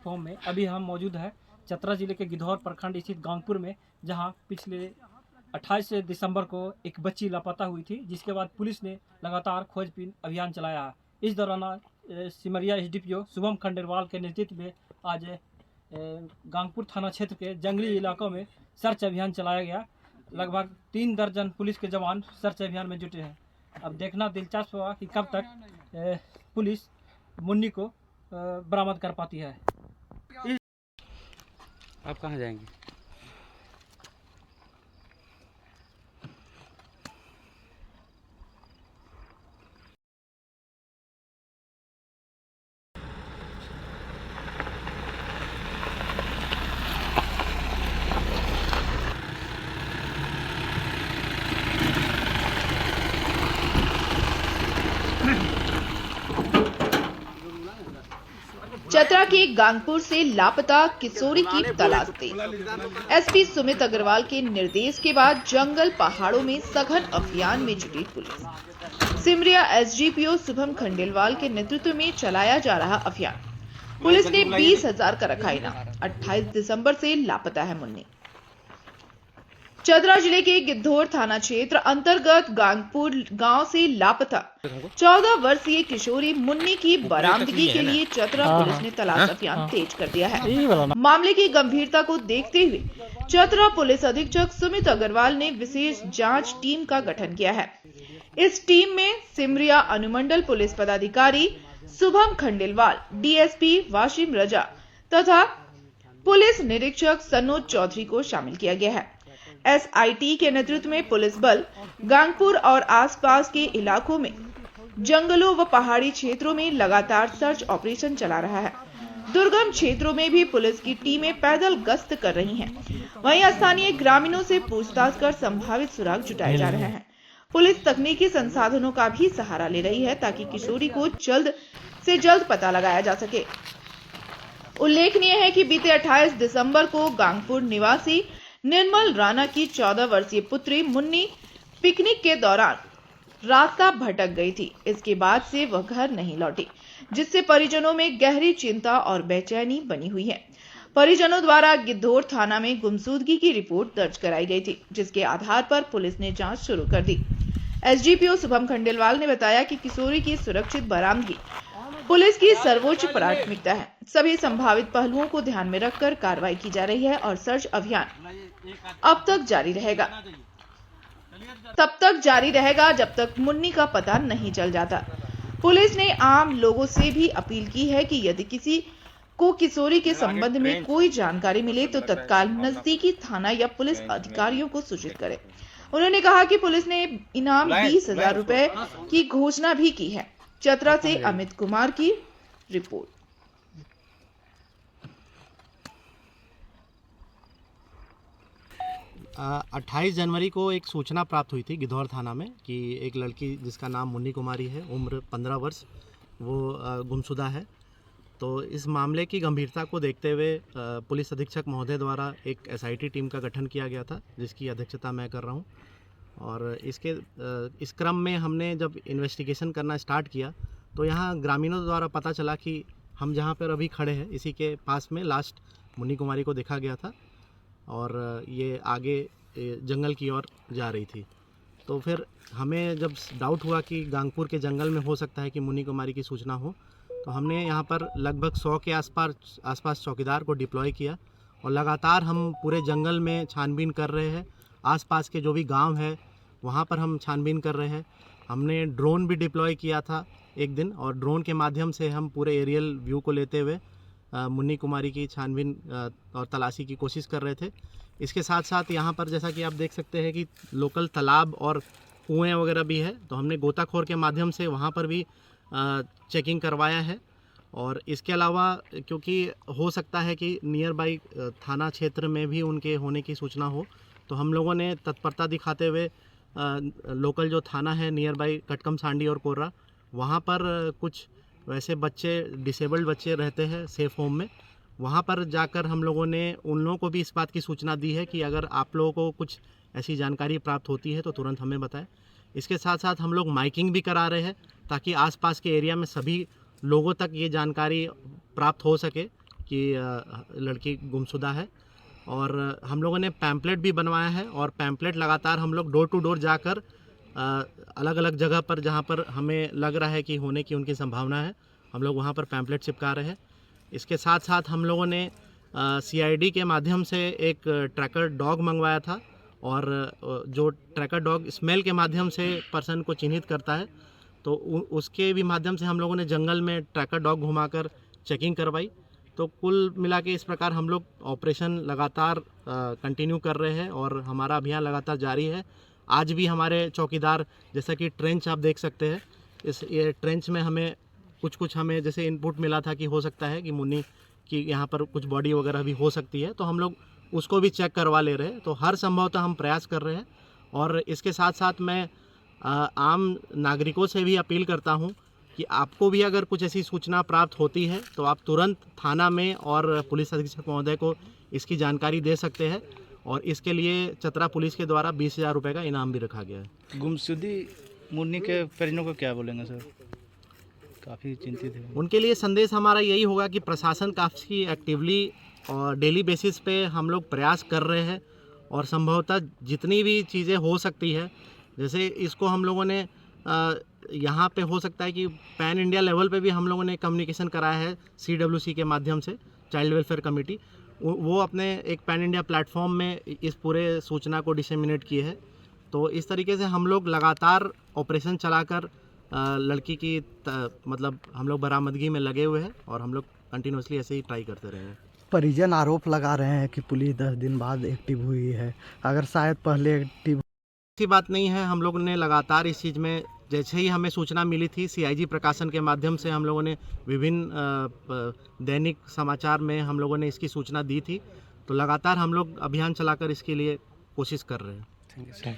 Platform में अभी हम मौजूद हैं चतरा जिले के गिद्धौर प्रखंड स्थित गांगपुर में, जहां पिछले 28 दिसंबर को एक बच्ची लापता हुई थी, जिसके बाद पुलिस ने लगातार खोजबीन अभियान चलाया है। इस दौरान सिमरिया एसडीपीओ शुभम खंडेलवाल के नेतृत्व में आज गांगपुर थाना क्षेत्र के जंगली इलाकों में सर्च अभियान चलाया गया। लगभग 3 दर्जन पुलिस के जवान सर्च अभियान में जुटे हैं। अब देखना दिलचस्प होगा कि कब तक पुलिस मुन्नी को बरामद कर पाती है। आप कहाँ जाएंगे? चतरा के गांगपुर से लापता किशोरी की तलाश थी। एसपी सुमित अग्रवाल के निर्देश के बाद जंगल पहाड़ों में सघन अभियान में जुटी पुलिस। सिमरिया एसडीपीओ शुभम खंडेलवाल के नेतृत्व में चलाया जा रहा अभियान। पुलिस ने 20,000 का रखा इनाम। 28 दिसंबर से लापता है मुन्नी। चतरा जिले के गिद्धौर थाना क्षेत्र अंतर्गत गांगपुर गांव से लापता 14 वर्षीय किशोरी मुन्नी की बरामदगी के लिए चतरा पुलिस ने तलाश अभियान तेज कर दिया है। मामले की गंभीरता को देखते हुए चतरा पुलिस अधीक्षक सुमित अग्रवाल ने विशेष जांच टीम का गठन किया है। इस टीम में सिमरिया अनुमंडल पुलिस पदाधिकारी शुभम खंडेलवाल, डीएसपी वाशिम रजा तथा पुलिस निरीक्षक सनोज चौधरी को शामिल किया गया है। एसआईटी के नेतृत्व में पुलिस बल गांगपुर और आसपास के इलाकों में जंगलों व पहाड़ी क्षेत्रों में लगातार सर्च ऑपरेशन चला रहा है। दुर्गम क्षेत्रों में भी पुलिस की टीमें पैदल गश्त कर रही हैं। वहीं स्थानीय ग्रामीणों से पूछताछ कर संभावित सुराग जुटाए जा रहे हैं। पुलिस तकनीकी संसाधनों का भी सहारा ले रही है ताकि किशोरी को जल्द से जल्द पता लगाया जा सके। उल्लेखनीय है कि बीते 28 दिसंबर को गांगपुर निवासी निर्मल राणा की 14 वर्षीय पुत्री मुन्नी पिकनिक के दौरान रास्ता भटक गई थी। इसके बाद से वह घर नहीं लौटी, जिससे परिजनों में गहरी चिंता और बेचैनी बनी हुई है। परिजनों द्वारा गिद्धौर थाना में गुमशुदगी की रिपोर्ट दर्ज कराई गई थी, जिसके आधार पर पुलिस ने जांच शुरू कर दी। एसडीपीओ शुभम खंडेलवाल ने बताया कि किशोरी की सुरक्षित बरामदगी पुलिस की सर्वोच्च प्राथमिकता है। सभी संभावित पहलुओं को ध्यान में रखकर कार्रवाई की जा रही है और सर्च अभियान अब तक जारी रहेगा, तब तक जारी रहेगा जब तक मुन्नी का पता नहीं चल जाता। पुलिस ने आम लोगों से भी अपील की है कि यदि किसी को किशोरी के संबंध में कोई जानकारी मिले तो तत्काल नजदीकी थाना या पुलिस अधिकारियों को सूचित करें। उन्होंने कहा कि पुलिस ने इनाम 20,000 रुपए की घोषणा भी की है। चतरा से अमित कुमार की रिपोर्ट। 28 जनवरी को एक सूचना प्राप्त हुई थी गिद्धौर थाना में कि एक लड़की जिसका नाम मुन्नी कुमारी है, उम्र 15 वर्ष, वो गुमशुदा है। तो इस मामले की गंभीरता को देखते हुए पुलिस अधीक्षक महोदय द्वारा एक एसआईटी टीम का गठन किया गया था, जिसकी अध्यक्षता मैं कर रहा हूँ। और इस क्रम में हमने जब इन्वेस्टिगेशन करना स्टार्ट किया तो यहाँ ग्रामीणों द्वारा पता चला कि हम जहाँ पर अभी खड़े हैं इसी के पास में लास्ट मुन्नी कुमारी को देखा गया था और ये आगे जंगल की ओर जा रही थी। तो फिर हमें जब डाउट हुआ कि गांगपुर के जंगल में हो सकता है कि मुन्नी कुमारी की सूचना हो, तो हमने यहाँ पर लगभग 100 के आसपास चौकीदार को डिप्लॉय किया और लगातार हम पूरे जंगल में छानबीन कर रहे हैं। आसपास के जो भी गांव है वहाँ पर हम छानबीन कर रहे हैं। हमने ड्रोन भी डिप्लॉय किया था एक दिन और ड्रोन के माध्यम से हम पूरे एरियल व्यू को लेते हुए मुन्नी कुमारी की छानबीन और तलाशी की कोशिश कर रहे थे। इसके साथ साथ यहाँ पर जैसा कि आप देख सकते हैं कि लोकल तालाब और कुएँ वगैरह भी है, तो हमने गोताखोर के माध्यम से वहाँ पर भी चेकिंग करवाया है। और इसके अलावा क्योंकि हो सकता है कि नियर बाई थाना क्षेत्र में भी उनके होने की सूचना हो, तो हम लोगों ने तत्परता दिखाते हुए लोकल जो थाना है नियर बाई कटकम सांडी और कोर्रा, वहाँ पर कुछ वैसे बच्चे डिसेबल्ड बच्चे रहते हैं सेफ होम में, वहाँ पर जाकर हम लोगों ने उन लोगों को भी इस बात की सूचना दी है कि अगर आप लोगों को कुछ ऐसी जानकारी प्राप्त होती है तो तुरंत हमें बताएं। इसके साथ साथ हम लोग माइकिंग भी करा रहे हैं ताकि आसपास के एरिया में सभी लोगों तक ये जानकारी प्राप्त हो सके कि लड़की गुमशुदा है। और हम लोगों ने पैम्पलेट भी बनवाया है और पैम्पलेट लगातार हम लोग डोर टू डोर जाकर अलग अलग जगह पर जहाँ पर हमें लग रहा है कि होने की उनकी संभावना है, हम लोग वहाँ पर पैम्पलेट चिपका रहे हैं। इसके साथ साथ हम लोगों ने CID के माध्यम से एक ट्रैकर डॉग मंगवाया था और जो ट्रैकर डॉग स्मेल के माध्यम से पर्सन को चिन्हित करता है, तो उसके भी माध्यम से हम लोगों ने जंगल में ट्रैकर डॉग घुमाकर चेकिंग करवाई। तो कुल मिला के इस प्रकार हम लोग ऑपरेशन लगातार कंटिन्यू कर रहे हैं और हमारा अभियान लगातार जारी है। आज भी हमारे चौकीदार, जैसा कि ट्रेंच आप देख सकते हैं, ये ट्रेंच में हमें कुछ हमें जैसे इनपुट मिला था कि हो सकता है कि मुन्नी की यहाँ पर कुछ बॉडी वगैरह भी हो सकती है, तो हम लोग उसको भी चेक करवा ले रहे हैं। तो हर संभवतः हम प्रयास कर रहे हैं। और इसके साथ साथ मैं आम नागरिकों से भी अपील करता हूँ कि आपको भी अगर कुछ ऐसी सूचना प्राप्त होती है तो आप तुरंत थाना में और पुलिस अधीक्षक महोदय को इसकी जानकारी दे सकते हैं। और इसके लिए चतरा पुलिस के द्वारा 20,000 रुपये का इनाम भी रखा गया है। गुमशुदी मुन्नी के परिजनों को क्या बोलेंगे सर? काफ़ी चिंतित है। उनके लिए संदेश हमारा यही होगा कि प्रशासन काफ़ी एक्टिवली और डेली बेसिस पे हम लोग प्रयास कर रहे हैं और संभवतः जितनी भी चीज़ें हो सकती है, जैसे इसको हम लोगों ने यहाँ पे हो सकता है कि पैन इंडिया लेवल पे भी हम लोगों ने कम्युनिकेशन कराया है CWC के माध्यम से, चाइल्ड वेलफेयर कमेटी, वो अपने एक पैन इंडिया प्लेटफॉर्म में इस पूरे सूचना को डिसेमिनेट किए है। तो इस तरीके से हम लोग लगातार ऑपरेशन चलाकर लड़की की मतलब हम लोग बरामदगी में लगे हुए हैं और हम लोग कंटिन्यूसली ऐसे ही ट्राई करते रहे हैं। परिजन आरोप लगा रहे हैं कि पुलिस 10 दिन बाद एक्टिव हुई है, अगर शायद पहले एक्टिव। ऐसी बात नहीं है। हम लोगों ने लगातार इस चीज़ में, जैसे ही हमें सूचना मिली थी, CIG प्रकाशन के माध्यम से हम लोगों ने विभिन्न दैनिक समाचार में हम लोगों ने इसकी सूचना दी थी। तो लगातार हम लोग अभियान चलाकर इसके लिए कोशिश कर रहे हैं।